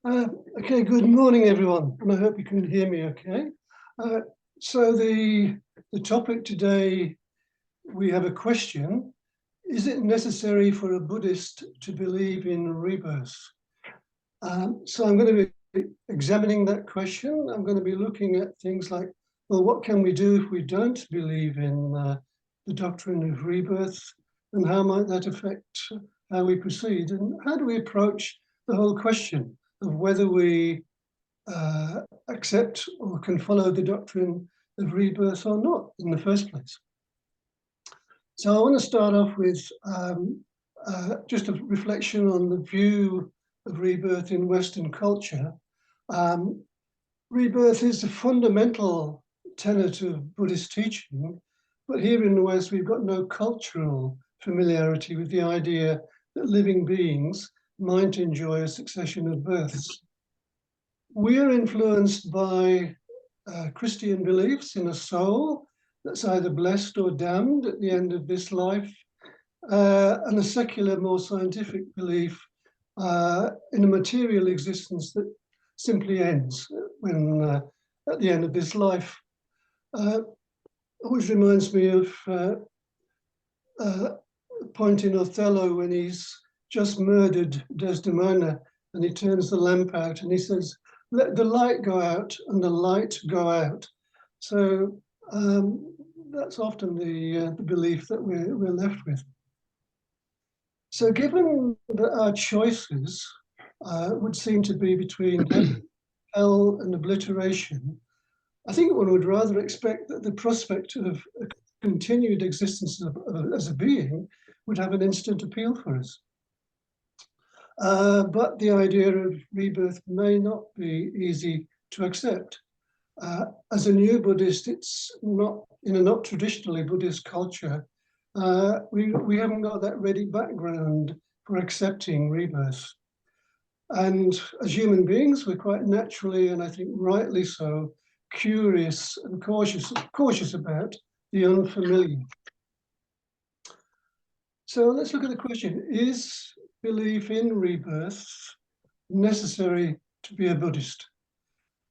Uh, okay, good morning, everyone, and I hope you can hear me okay. Uh, so the topic today, we have a question. Is it necessary for a Buddhist to believe in rebirth? So I'm going to be examining that question. I'm going to be looking at things like, well, what can we do if we don't believe in the doctrine of rebirth, and how might that affect how we proceed, and how do we approach the whole question of whether we accept or can follow the doctrine of rebirth or not in the first place. So I want to start off with just a reflection on the view of rebirth in Western culture. Rebirth is a fundamental tenet of Buddhist teaching, but here in the West, we've got no cultural familiarity with the idea that living beings might enjoy a succession of births. We are influenced by Christian beliefs in a soul that's either blessed or damned at the end of this life, and a secular, more scientific belief in a material existence that simply ends when at the end of this life. Always reminds me of a point in Othello when he's just murdered Desdemona and he turns the lamp out and he says, "Let the light go out and the light go out." So that's often the belief that we're left with. So given that our choices would seem to be between hell and obliteration, I think one would rather expect that the prospect of a continued existence as a being would have an instant appeal for us. But the idea of rebirth may not be easy to accept. As a new Buddhist, it's not in a not traditionally Buddhist culture. We haven't got that ready background for accepting rebirth. And as human beings, we're quite naturally, and I think rightly so, curious and cautious about the unfamiliar. So let's look at the question, is belief in rebirth necessary to be a Buddhist?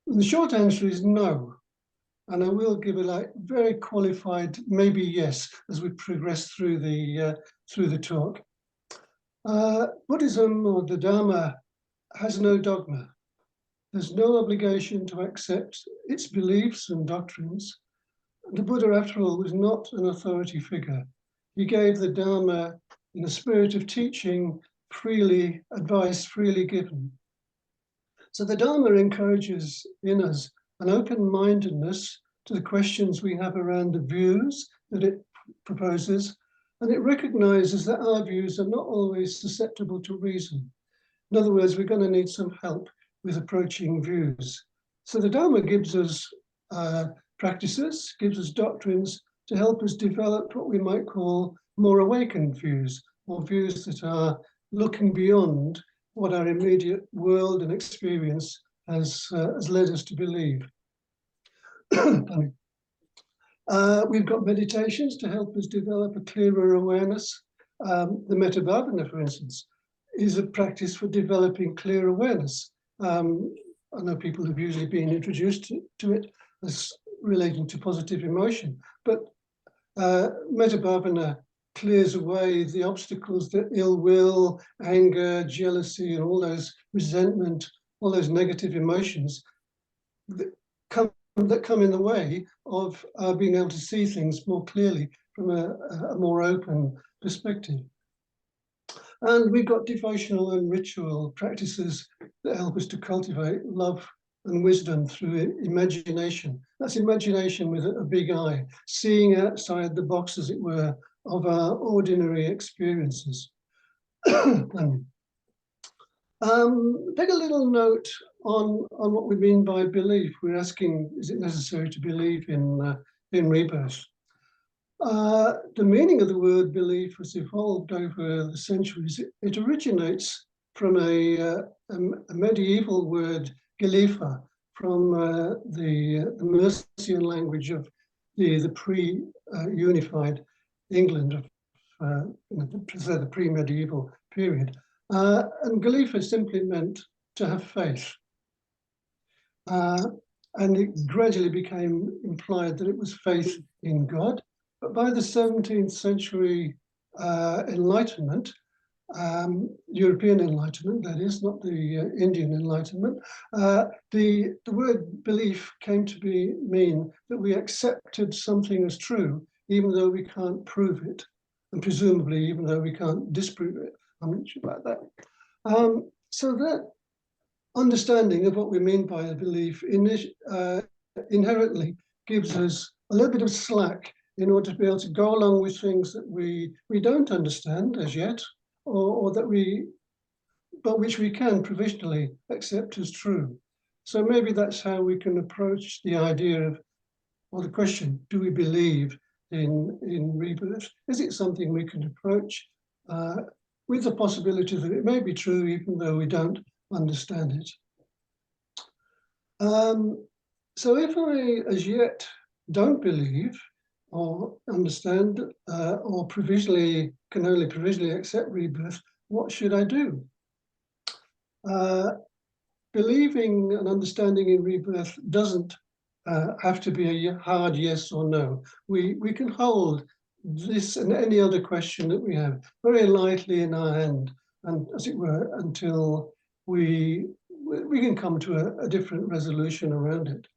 And the short answer is no. And I will give a very qualified, maybe yes, as we progress through the talk. Buddhism, or the Dharma, has no dogma. There's no obligation to accept its beliefs and doctrines. The Buddha, after all, was not an authority figure. He gave the Dharma in a spirit of teaching, freely, advice freely given. So the Dharma encourages in us an open-mindedness to the questions we have around the views that it proposes, and it recognizes that our views are not always susceptible to reason. In other words, we're going to need some help with approaching views. So the Dharma gives us practices, gives us doctrines to help us develop what we might call more awakened views, or views that are looking beyond what our immediate world and experience has led us to believe. We've got meditations to help us develop a clearer awareness. The Metta Bhavana, for instance, is a practice for developing clear awareness. I know people have usually been introduced to it as relating to positive emotion, but Metta Bhavana clears away the obstacles that ill will, anger, jealousy, and all those resentment, all those negative emotions that come in the way of being able to see things more clearly from a more open perspective. And we've got devotional and ritual practices that help us to cultivate love and wisdom through imagination. That's imagination with a big I, seeing outside the box, as it were, of our ordinary experiences. Take a little note on what we mean by belief. We're asking, is it necessary to believe in rebirth? The meaning of the word belief has evolved over the centuries. It originates from a medieval word, gelifa, from the Mercian language of the pre-unified England of the pre-medieval period. And gelifa simply meant to have faith. And it gradually became implied that it was faith in God. But by the 17th century Enlightenment, European Enlightenment, that is, not the Indian Enlightenment, the word belief came to mean that we accepted something as true, even though we can't prove it, and presumably even though we can't disprove it. I'm not sure about that. So that understanding of what we mean by a belief inherently gives us a little bit of slack in order to be able to go along with things that we don't understand as yet, or that but which we can provisionally accept as true. So maybe that's how we can approach the idea of, or the question, do we believe in rebirth? Is it something we can approach with the possibility that it may be true even though we don't understand it? So if I, as yet, don't believe or understand or can only provisionally accept rebirth, what should I do? Believing and understanding in rebirth doesn't have to be a hard yes or no. We can hold this and any other question that we have very lightly in our hand, and as it were, until we can come to a different resolution around it.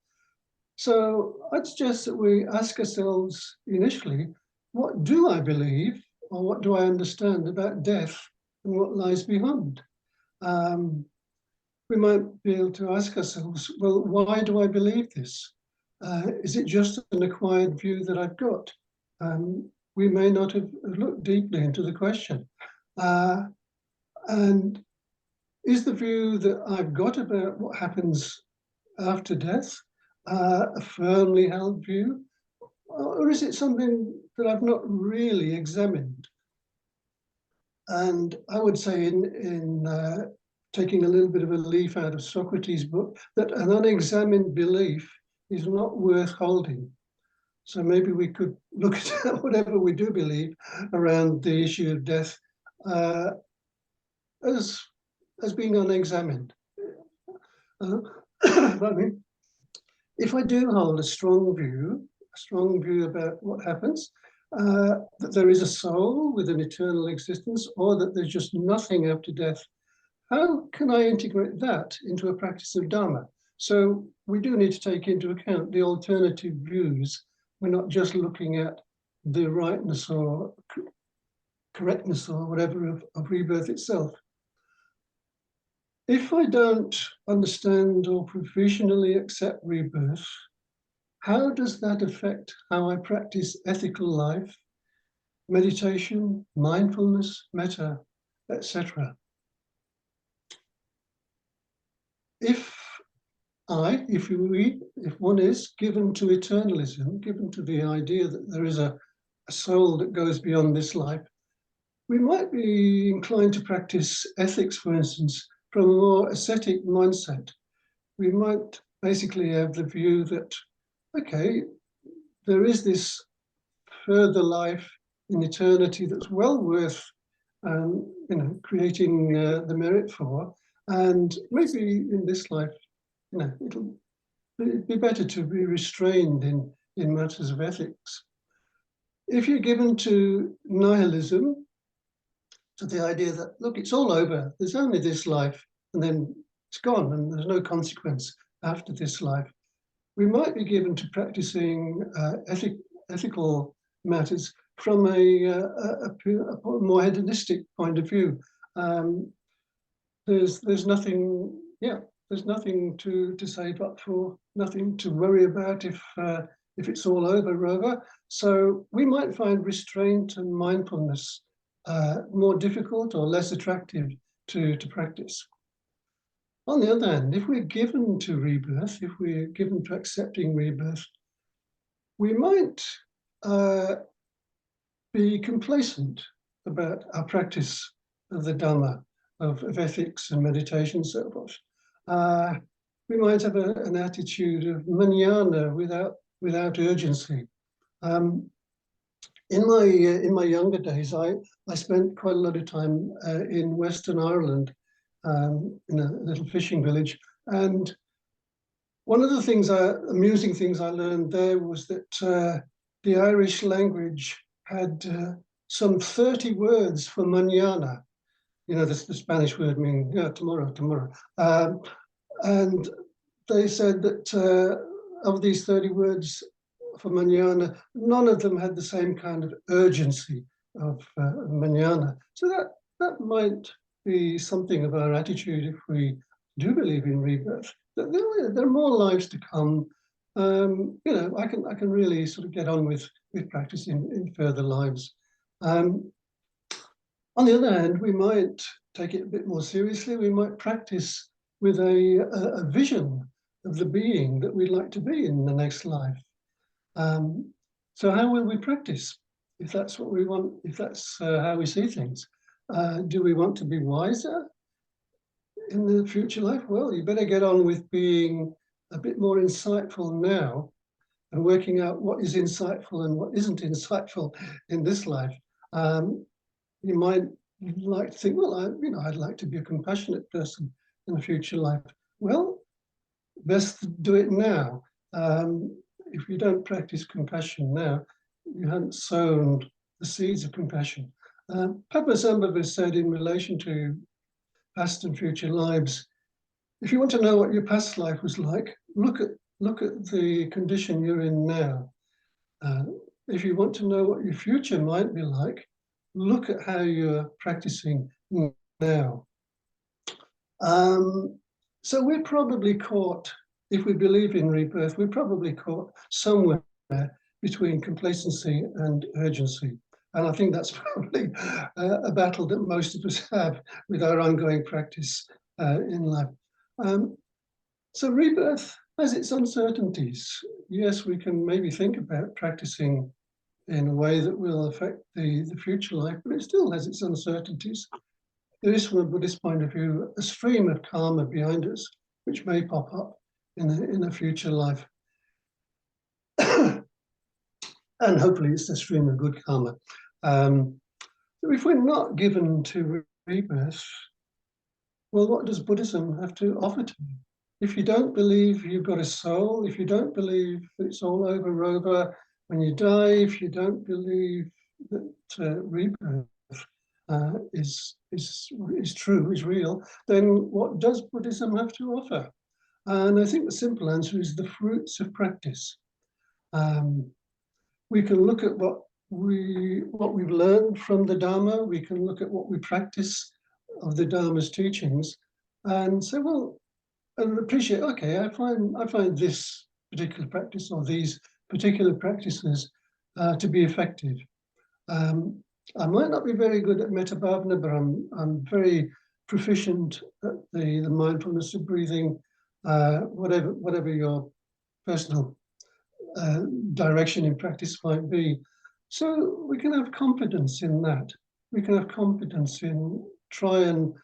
So I'd suggest that we ask ourselves initially, what do I believe, or what do I understand about death and what lies beyond? We might be able to ask ourselves, well, why do I believe this? Is it just an acquired view that I've got? We may not have looked deeply into the question. And is the view that I've got about what happens after death a firmly held view? Or is it something that I've not really examined? And I would say in taking a little bit of a leaf out of Socrates' book, that an unexamined belief is not worth holding. So maybe we could look at whatever we do believe around the issue of death as being unexamined. I mean, if I do hold a strong view about what happens, that there is a soul with an eternal existence, or that there's just nothing after death, how can I integrate that into a practice of Dharma? So we do need to take into account the alternative views. We're not just looking at the rightness or correctness or whatever of rebirth itself. If I don't understand or provisionally accept rebirth, how does that affect how I practice ethical life, meditation, mindfulness, metta, etc.? If one is given to eternalism, given to the idea that there is a soul that goes beyond this life, we might be inclined to practice ethics, for instance, from a more ascetic mindset. We might basically have the view that, okay, there is this further life in eternity that's well worth creating the merit for, and maybe in this life, it'll be better to be restrained in matters of ethics. If you're given to nihilism, to the idea that, look, it's all over, there's only this life, and then it's gone, and there's no consequence after this life, we might be given to practicing ethical matters from a more hedonistic point of view. There's nothing, there's nothing to save up for, nothing to worry about if it's all over. So we might find restraint and mindfulness more difficult or less attractive to practice. On the other hand, if we're given to rebirth, if we're given to accepting rebirth, we might be complacent about our practice of the Dharma, of ethics and meditation and so forth. We might have an attitude of manana without urgency. In my younger days, I spent quite a lot of time in Western Ireland, in a little fishing village. And one of the amusing things I learned there was that the Irish language had some 30 words for mañana. You know, the Spanish word meaning tomorrow, tomorrow. And they said that of these 30 words for mañana, none of them had the same kind of urgency of mañana. So that might be something of our attitude if we do believe in rebirth. That there are more lives to come. You know, I can really sort of get on with practice in further lives. On the other hand, we might take it a bit more seriously. We might practice with a vision of the being that we'd like to be in the next life. So how will we practice if that's what we want, if that's how we see things? Do we want to be wiser in the future life? Well, you better get on with being a bit more insightful now and working out what is insightful and what isn't insightful in this life. You might like to think, well, I'd like to be a compassionate person in the future life. Well, best do it now. If you don't practice compassion now, you haven't sown the seeds of compassion. Padmasambhava said in relation to past and future lives, if you want to know what your past life was like, look at the condition you're in now. If you want to know what your future might be like, look at how you're practicing now. So we're probably caught, if we believe in rebirth, we're probably caught somewhere between complacency and urgency. And I think that's probably a battle that most of us have with our ongoing practice in life. So rebirth has its uncertainties. Yes, we can maybe think about practicing in a way that will affect the future life, but it still has its uncertainties. There is, from a Buddhist point of view, a stream of karma behind us, which may pop up in a future life. And hopefully it's a stream of good karma. So if we're not given to rebirth, well, what does Buddhism have to offer to you? If you don't believe you've got a soul, if you don't believe that it's all over when you die, if you don't believe that rebirth is true, is real, then what does Buddhism have to offer? And I think the simple answer is the fruits of practice. We can look at what we've learned from the Dharma. We can look at what we practice of the Dharma's teachings, and say, well, and appreciate. Okay, I find this particular practice or these particular practices to be effective. I might not be very good at metta bhavana, but I'm very proficient at the mindfulness of breathing, whatever your personal direction in practice might be. So we can have confidence in that. We can have confidence in try and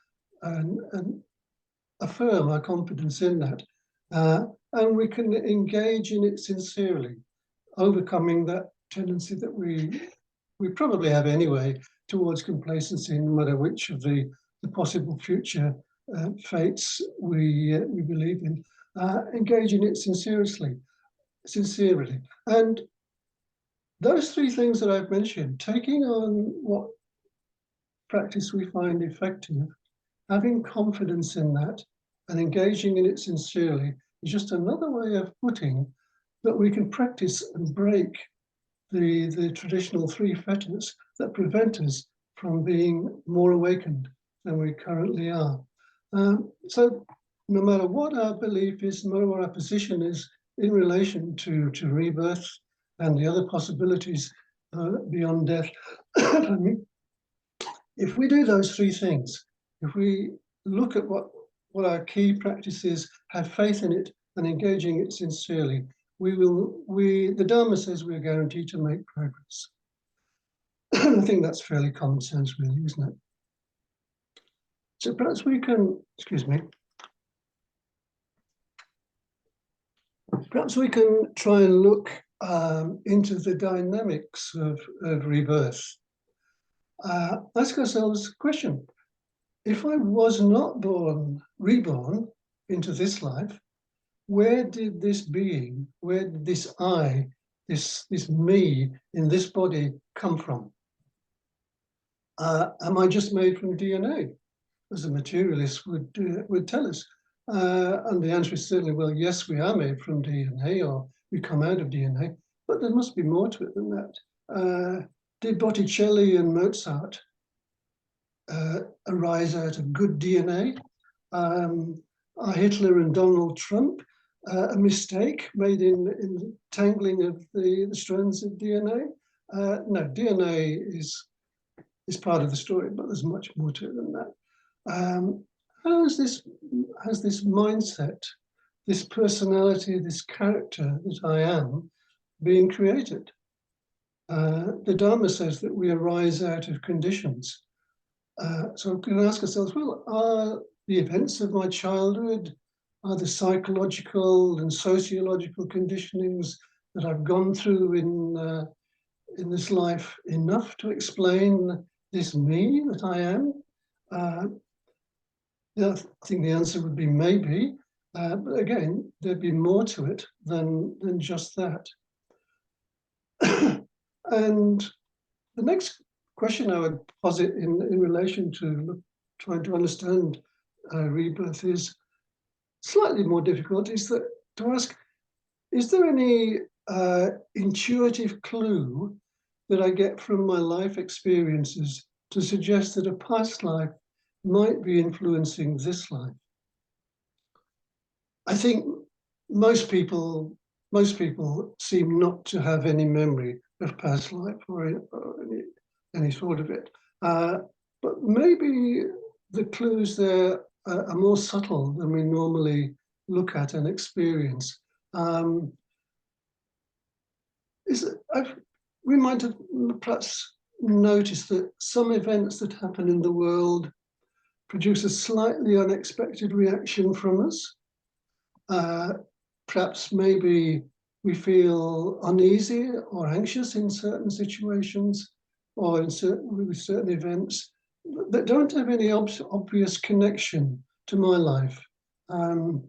affirm our confidence in that. And we can engage in it sincerely, overcoming that tendency that we probably have anyway towards complacency, no matter which of the possible future fates we believe in. Engage in it sincerely. And those three things that I've mentioned, taking on what practice we find effective, having confidence in that, and engaging in it sincerely is just another way of putting that we can practice and break the traditional three fetters that prevent us from being more awakened than we currently are. So no matter what our belief is, no matter what our position is in relation to rebirth and the other possibilities beyond death, if we do those three things, if we look at what our key practice is, have faith in it, and engaging it sincerely, the Dharma says we're guaranteed to make progress. I think that's fairly common sense, really, isn't it? So perhaps we can, perhaps we can try and look into the dynamics of rebirth. Ask ourselves a question. if I was not reborn into this life, where did this being, where did this I, this me in this body come from? Am I just made from DNA, as a materialist would tell us? And the answer is certainly, well, yes, we are made from DNA, or we come out of DNA, but there must be more to it than that. Did Botticelli and Mozart arise out of good DNA? Are Hitler and Donald Trump a mistake made in tangling of the strands of DNA? No, DNA is part of the story, but there's much more to it than that. How has this mindset, this personality, this character that I am, being created? The Dharma says that we arise out of conditions. So we can ask ourselves, well, are the events of my childhood, are the psychological and sociological conditionings that I've gone through in this life enough to explain this me that I am? Yeah, I think the answer would be maybe, but again, there'd be more to it than just that. And the next question I would posit in relation to trying to understand rebirth is slightly more difficult, is that to ask, is there any intuitive clue that I get from my life experiences to suggest that a past life might be influencing this life? I think most people seem not to have any memory of past life or any sort of it. But maybe the clues there are more subtle than we normally look at and experience. We might have perhaps noticed that some events that happen in the world produce a slightly unexpected reaction from us. Perhaps maybe we feel uneasy or anxious in certain situations or with certain events that don't have any obvious connection to my life. I'll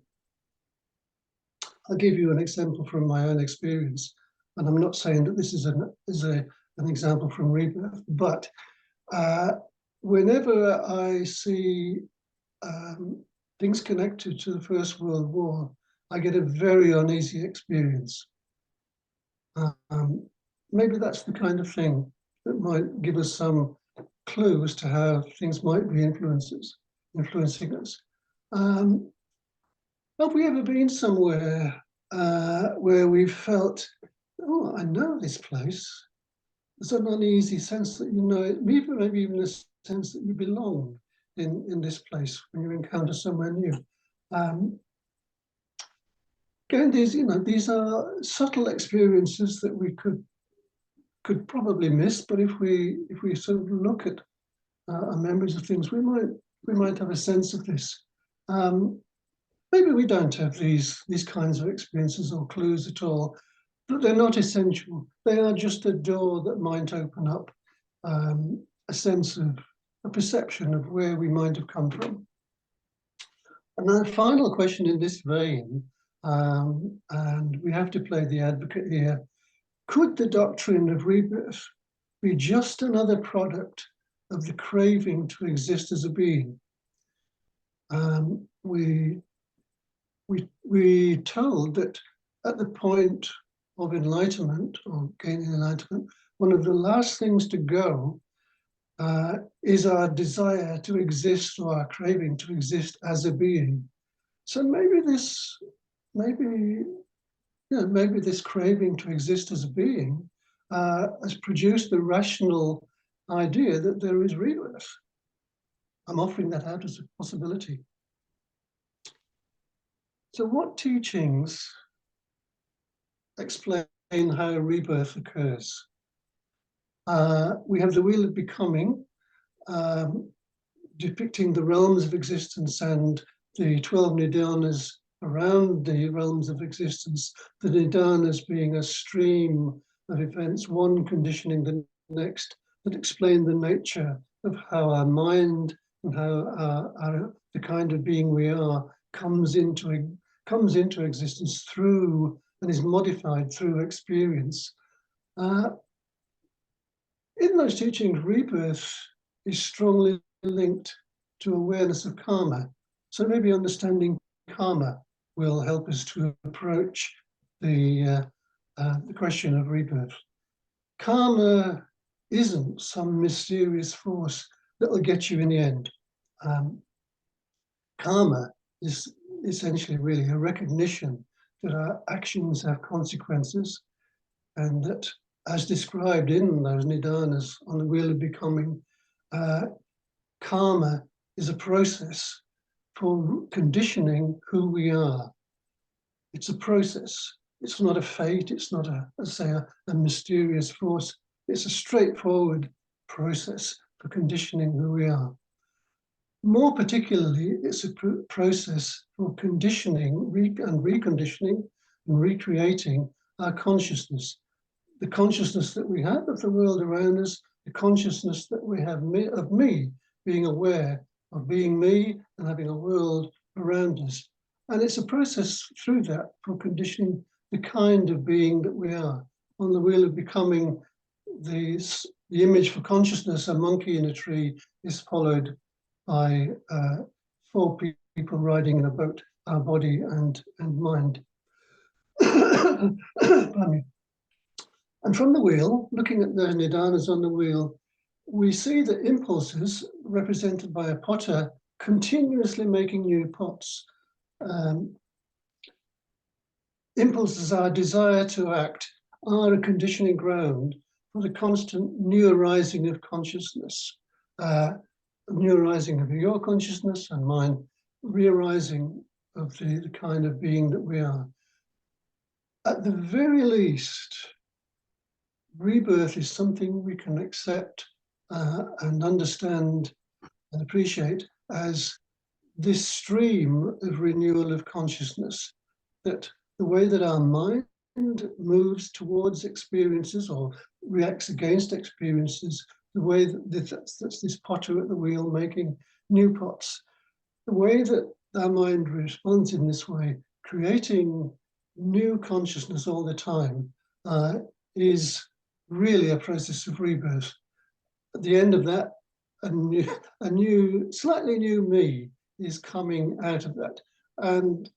give you an example from my own experience, and I'm not saying that this is an example from Rebirth, but whenever I see things connected to the First World War, I get a very uneasy experience. Maybe that's the kind of thing that might give us some clue as to how things might be influencing us. Have we ever been somewhere where we felt, oh, I know this place? There's an uneasy sense that you know it, maybe even a sense that you belong in this place when you encounter somewhere new. Again, these are subtle experiences that we could probably miss, but if we sort of look at our memories of things, we might have a sense of this. Maybe we don't have these kinds of experiences or clues at all, but they're not essential. They are just a door that might open up a sense of a perception of where we might have come from. And then the final question in this vein, and we have to play the advocate here, could the doctrine of rebirth be just another product of the craving to exist as a being? We're told that at the point of enlightenment or gaining enlightenment, one of the last things to go is our desire to exist, or our craving to exist as a being. So maybe this craving to exist as a being has produced the rational idea that there is rebirth. I'm offering that out as a possibility. So what teachings explain how rebirth occurs? We have the Wheel of Becoming, depicting the realms of existence and the 12 Nidanas around the realms of existence, the Nidanas being a stream of events, one conditioning the next, that explain the nature of how our mind and how the kind of being we are comes into existence through and is modified through experience. In those teachings, rebirth is strongly linked to awareness of karma. So maybe understanding karma will help us to approach the question of rebirth. Karma isn't some mysterious force that will get you in the end. Karma is essentially really a recognition that our actions have consequences, and that, as described in those nidanas on the wheel of becoming, karma is a process for conditioning who we are. It's a process. It's not a fate. It's not a mysterious force. It's a straightforward process for conditioning who we are. More particularly, it's a process for conditioning and reconditioning and recreating our consciousness. The consciousness that we have of the world around us, the consciousness that we have of me, being aware of being me and having a world around us. And it's a process through that for conditioning the kind of being that we are. On the wheel of becoming, the image for consciousness, a monkey in a tree, is followed by 4 people riding in a boat, our body and mind. Pardon me. And from the wheel, looking at those nidanas on the wheel, we see the impulses represented by a potter continuously making new pots. Impulses, our desire to act, are a conditioning ground for the constant new arising of consciousness, new arising of your consciousness and mine, re-arising of the kind of being that we are. At the very least, rebirth is something we can accept and understand and appreciate as this stream of renewal of consciousness, that the way that our mind moves towards experiences or reacts against experiences, the way that that's this potter at the wheel making new pots, the way that our mind responds in this way, creating new consciousness all the time, is really a process of rebirth. At the end of that, a new, slightly new me is coming out of that. And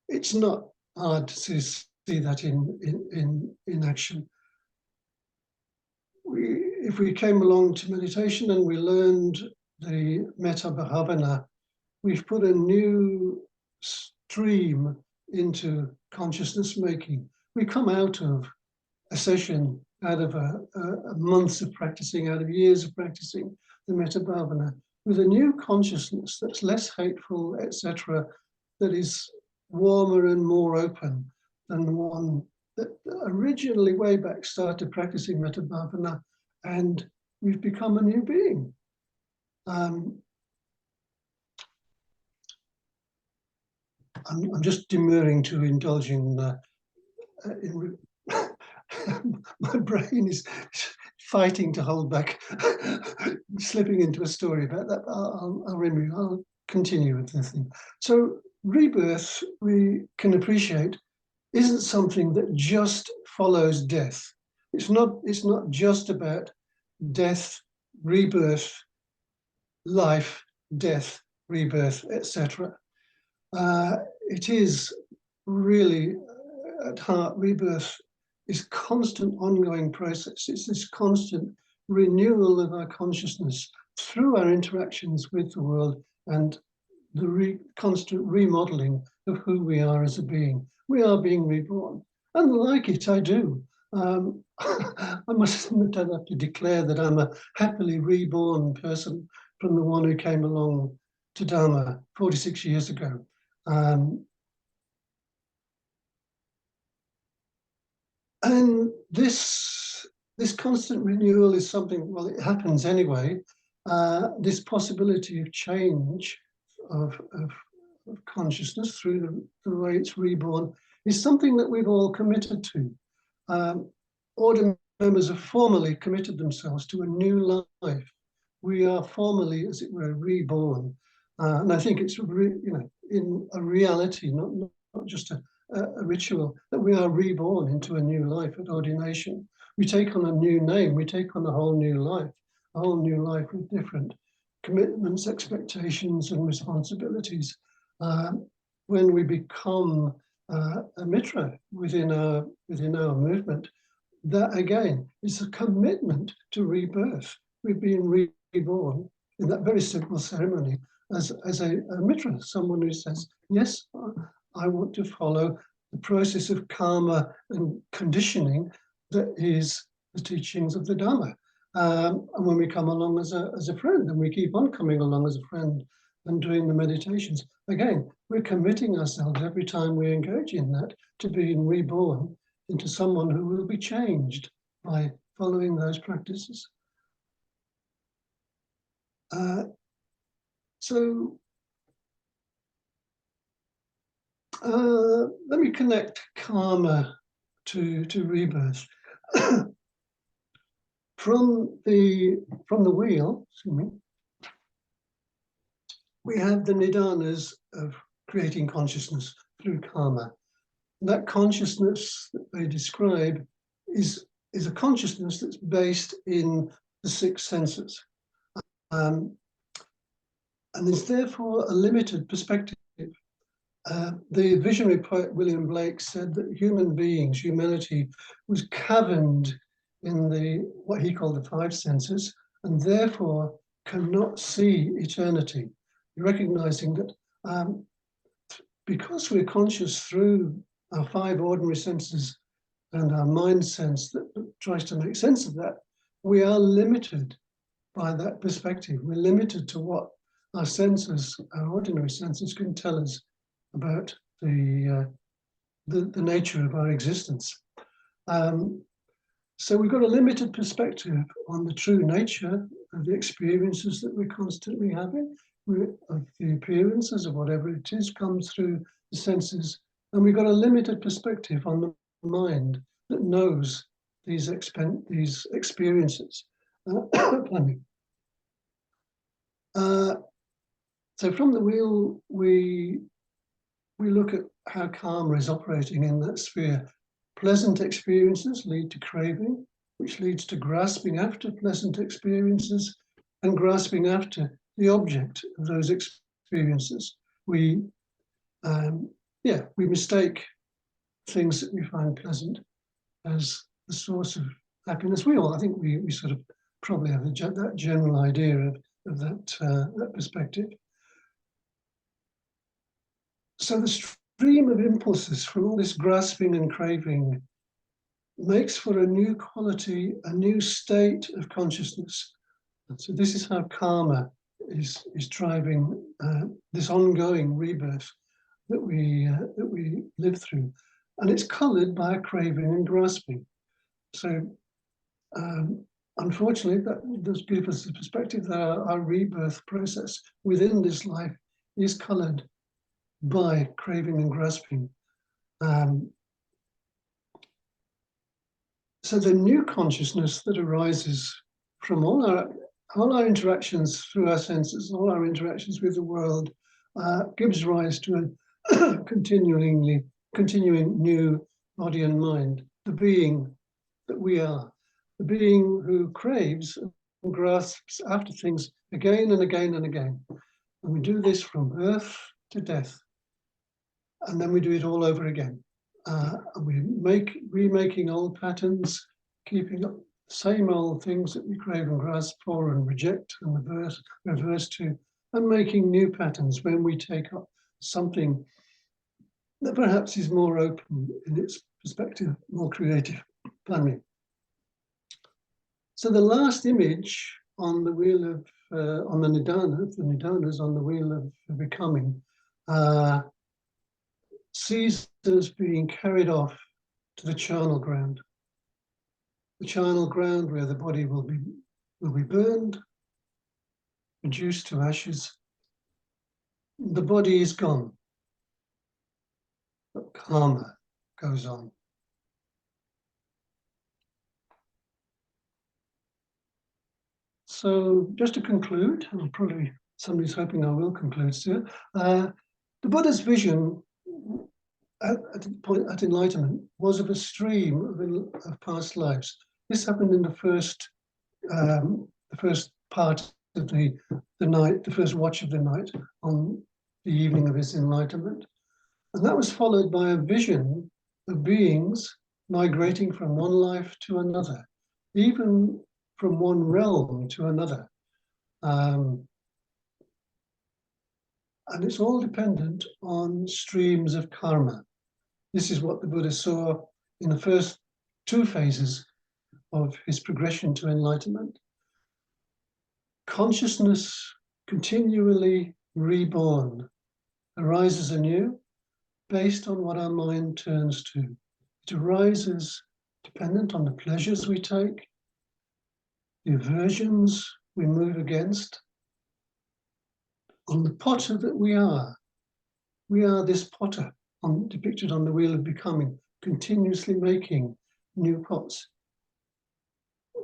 it's not hard to see that in action. If we came along to meditation and we learned the metta bhavana, we've put a new stream into consciousness making. We come out of a session, out of a months of practicing, out of years of practicing the metta bhavana, with a new consciousness that's less hateful, etc., that is warmer and more open than the one that originally way back started practicing metta bhavana, and we've become a new being. I'm just demurring to indulging in my brain is fighting to hold back, slipping into a story about that. I'll continue with this thing. So rebirth, we can appreciate, isn't something that just follows death. It's not just about death, rebirth, life, death, rebirth, etc. It is really, at heart, rebirth is constant ongoing process. It's this constant renewal of our consciousness through our interactions with the world and the constant remodeling of who we are as a being. We are being reborn. And like it, I do. I must admit, I'd have to declare that I'm a happily reborn person from the one who came along to Dharma 46 years ago. And this constant renewal is something, well, it happens anyway. This possibility of change of consciousness through the way it's reborn is something that we've all committed to. Order members have formally committed themselves to a new life, we are formally, as it were, reborn. And I think it's, in a reality, not just a ritual, that we are reborn into a new life at ordination. We take on a new name, we take on a whole new life with different commitments, expectations, and responsibilities. When we become a mitra within our movement, that again is a commitment to rebirth. We've been reborn in that very simple ceremony as a mitra, someone who says, yes, I want to follow the process of karma and conditioning that is the teachings of the Dharma. And when we come along as a friend, and we keep on coming along as a friend and doing the meditations, again, we're committing ourselves every time we engage in that to being reborn into someone who will be changed by following those practices. Let me connect karma to rebirth. From the wheel, we have the nidanas of creating consciousness through karma. That consciousness that they describe is a consciousness that's based in the six senses, and is therefore a limited perspective. The visionary poet William Blake said that humanity was caverned in what he called the five senses, and therefore cannot see eternity, recognizing that because we're conscious through our five ordinary senses and our mind sense that tries to make sense of that, we are limited by that perspective. We're limited to what our senses, our ordinary senses, can tell us about the nature of our existence. So we've got a limited perspective on the true nature of the experiences that we're constantly having, of the appearances of whatever it is comes through the senses, and we've got a limited perspective on the mind that knows these experiences. So from the wheel, we look at how karma is operating in that sphere. Pleasant experiences lead to craving, which leads to grasping after pleasant experiences and grasping after the object of those experiences. We mistake things that we find pleasant as the source of happiness. I think we sort of probably have that general idea of that perspective. So the stream of impulses from all this grasping and craving makes for a new quality, a new state of consciousness. And so this is how karma is driving this ongoing rebirth that we live through, and it's coloured by craving and grasping. So unfortunately, that does give us the perspective that our rebirth process within this life is coloured by craving and grasping. So the new consciousness that arises from all our interactions through our senses, all our interactions with the world, gives rise to a continuing new body and mind, the being that we are, the being who craves and grasps after things again and again and again. And we do this from birth to death. And then we do it all over again. Remaking old patterns, keeping up the same old things that we crave and grasp for and reject and reverse to, and making new patterns when we take up something that perhaps is more open in its perspective, more creative. Pardon me. So the last image on the wheel of, on the Nidanas on the wheel of becoming, sees us being carried off to the charnel ground. The charnel ground where the body will be burned, reduced to ashes. The body is gone, but karma goes on. So just to conclude, and probably somebody's hoping I will conclude soon, the Buddha's vision at enlightenment was of a stream of past lives. This happened in the first part of the night, the first watch of the night on the evening of his enlightenment. And that was followed by a vision of beings migrating from one life to another, even from one realm to another. And it's all dependent on streams of karma. This is what the Buddha saw in the first two phases of his progression to enlightenment. Consciousness continually reborn, arises anew based on what our mind turns to. It arises dependent on the pleasures we take, the aversions we move against, on the potter that we are. We are this potter depicted on the wheel of becoming, continuously making new pots,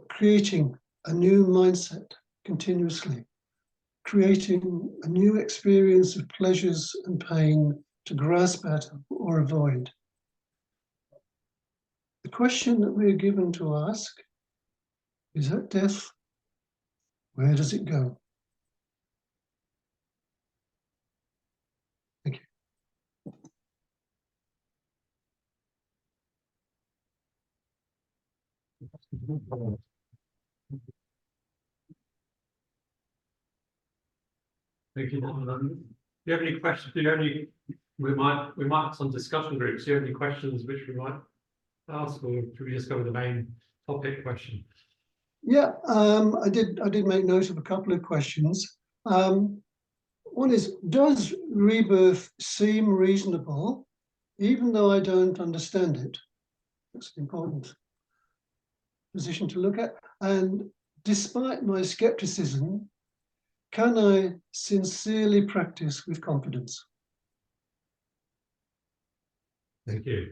creating a new mindset continuously, creating a new experience of pleasures and pain to grasp at or avoid. The question that we're given to ask is, at death, where does it go? Thank you. Thank you, Dharmananda. Do you have any questions? We might have some discussion groups. Do you have any questions which we might ask, or should we just go with the main topic question? Yeah, I did make note of a couple of questions. One is, does rebirth seem reasonable, even though I don't understand it? That's an important position to look at. And despite my skepticism, can I sincerely practice with confidence? Thank you.